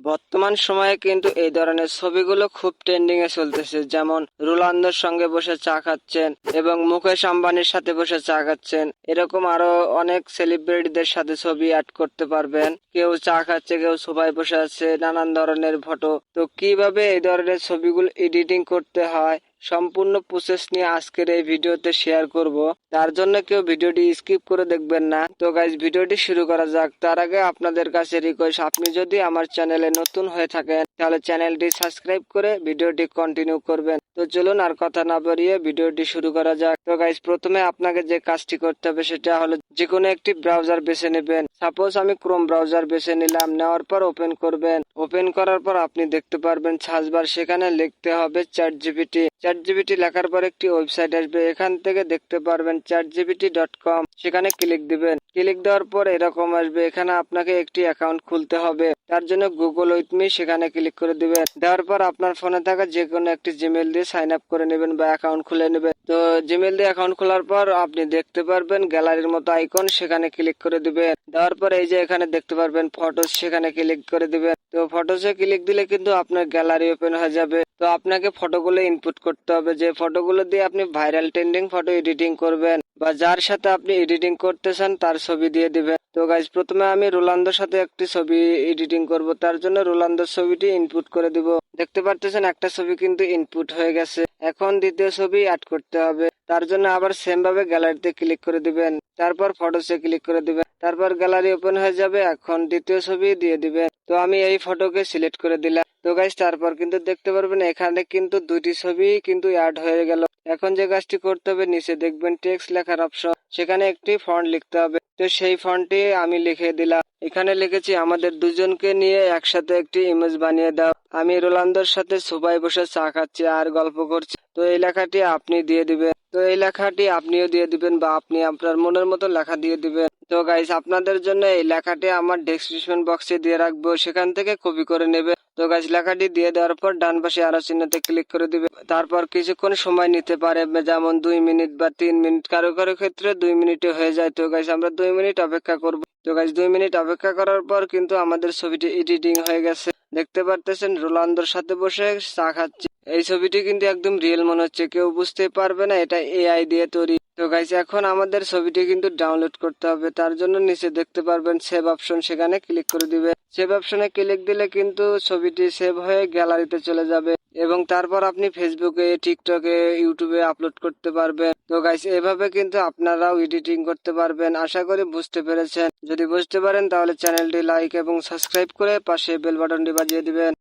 বর্তমান সময়ে কিন্তু এই ধরনের ছবিগুলো খুব ট্রেন্ডিং এ চলতেছে, যেমন রোনালদোর সঙ্গে বসে চা খাচ্ছেন এবং মুকেশ আম্বানির সাথে বসে চা খাচ্ছেন। এরকম আরো অনেক সেলিব্রিটিদের সাথে ছবি অ্যাড করতে পারবেন। কেউ চা খাচ্ছে, কেউ সোফায় বসে আছে, নানান ধরনের ফটো। তো কিভাবে এই ধরনের ছবিগুলো এডিটিং করতে হয় সম্পূর্ণ প্রসেস নিয়ে আজকের এই ভিডিওতে শেয়ার করব। তার জন্য কেউ ভিডিওটি স্কিপ করে দেখবেন না। তো গাইজ, ভিডিওটি শুরু করা যাক। তার আগে আপনাদের কাছে রিকোয়েস্ট, আপনি যদি আমার চ্যানেলে নতুন হয়ে থাকেন তাহলে চ্যানেলটি সাবস্ক্রাইব করে ভিডিওটি কন্টিনিউ করবেন। তো চলুন আর কথা না বাড়িয়ে ভিডিওটি শুরু করা যাক। তো গাইজ, প্রথমে আপনাকে যে কাজটি করতে হবে সেটা হলো যে কোনো একটি ব্রাউজার বেছে নেবেন। সাপোজ আমি ক্রোম ব্রাউজার বেছে নিলাম। নেওয়ার পর ওপেন করবেন। ওপেন করার পর আপনি দেখতে পারবেন সার্চ বার, সেখানে লিখতে হবে চ্যাটজিপিটি। চ্যাটজিপিটি লেখার পর একটি ওয়েবসাইট আসবে, এখান থেকে দেখতে পারবেন chatgpt.com। সেখানে ক্লিক দিবেন। ক্লিক দেওয়ার পর এরকম আসবে, এখানে আপনাকে একটি অ্যাকাউন্ট খুলতে হবে। তার জন্য গুগল উইথ মি সেখানে ক্লিক করে দিবেন। দেওয়ার পর আপনার ফোনে থাকা যে কোনো একটি জিমেল দিয়ে সাইন আপ করে নেবেন বা অ্যাকাউন্ট খুলে নেবেন। তো জিমেল দিয়ে অ্যাকাউন্ট খোলার পর আপনি দেখতে পারবেন গ্যালারির মতো আইকন, সেখানে ক্লিক করে দিবেন। দেওয়ার পর এই যে এখানে দেখতে পারবেন ফটোস, সেখানে ক্লিক করে দিবেন। তো ফটোসে ক্লিক দিলে কিন্তু আপনার গ্যালারি ওপেন হয়ে যাবে। তো আপনাকে ফটোগুলো ইনপুট করতে হবে, যে ফটোগুলো দিয়ে আপনি ভাইরাল ট্রেন্ডিং ফটো এডিটিং করবেন বা যার সাথে আপনি এডিটিং করতেছেন তার ছবি দিয়ে দিবেন। তো গাইজ, প্রথমে আমি রোনালদোর সাথে একটি ছবি এডিটিং করব। তার জন্য রোনালদোর ছবিটি ইনপুট করে দিব। দেখতে পারতেছেন একটা ছবি কিন্তু ইনপুট হয়ে গেছে। এখন দ্বিতীয় ছবি অ্যাড করতে হবে। তার জন্য আবার সেম ভাবে গ্যালারিতে ক্লিক করে দিবেন। তারপর ফটোসে ক্লিক করে দিবেন। তারপর গ্যালারি ওপেন হয়ে যাবে। এখন দ্বিতীয় ছবি দিয়ে দিবেন। তো আমি এই ফটোকে সিলেক্ট করে দিলাম। তো গাইজ, তারপর কিন্তু দেখতে পারবেন এখানে কিন্তু দুইটি ছবি কিন্তু অ্যাড হয়ে গেল। এখন যে কাজটি করতে হবে, নিচে দেখবেন টেক্সট লেখার অপশন, সেখানে একটি ফন্ট লিখতে হবে। তো সেই ফন্টটি আমি লিখে দিলাম। এখানে লিখেছি, আমাদের দুজনকে নিয়ে একসাথে একটি ইমেজ বানিয়ে দাও। আমি রোনালদোর সাথে সোফায় বসে চা খাচ্ছি আর গল্প করছি। তো এই লেখাটি আপনি দিয়ে দিবেন। তো এই লেখাটি আপনিও দিয়ে দিবেন বা আপনি আপনার মনের মতো লেখা দিয়ে দিবেন। তো গাইস, আপনাদের জন্য এই লেখাটি আমার ডেসক্রিপশন বক্সে দিয়ে রাখবো, সেখান থেকে কপি করে নেবে। তো গাইস, লেখাটি দিয়ে দেওয়ার পর ডান পাশে আরো চিহ্নতে ক্লিক করে দিবে। তারপর কিছুক্ষণ সময় নিতে পারে, যেমন 2 মিনিট বা 3 মিনিট, কারো কারো ক্ষেত্রে 2 মিনিটে হয়ে যায়। তো গাইস, আমরা 2 মিনিট অপেক্ষা করব। তো গাইস, 2 মিনিট অপেক্ষা করার পর কিন্তু আমাদের ছবিটি এডিটিং হয়ে গেছে। দেখতে পারতেছেন রোনালদোর সাথে বসে চা খাচ্ছে। এই ছবিটি কিন্তু একদম রিয়েল মনে হচ্ছে, কেউ বুঝতে পারবে না এটা এআই দিয়ে তৈরি। তো গাইস, এখন আমাদের ছবিটি কিন্তু ডাউনলোড করতে হবে। তার জন্য নিচে দেখতে পারবেন সেভ অপশন, সেখানে ক্লিক করে দিবে। সেভ অপশনে ক্লিক দিলে কিন্তু ছবিটি সেভ হয়ে গ্যালারিতে চলে যাবে এবং তারপর আপনি ফেসবুকে, টিকটকে, ইউটিউবে আপলোড করতে পারবেন। তো গাইস, এভাবে কিন্তু আপনারাও এডিটিং করতে পারবেন। আশা করি বুঝতে পেরেছেন। যদি বুঝতে পারেন তাহলে চ্যানেলটি লাইক এবং সাবস্ক্রাইব করে পাশে বেল বাটনটি বাজিয়ে দিবেন।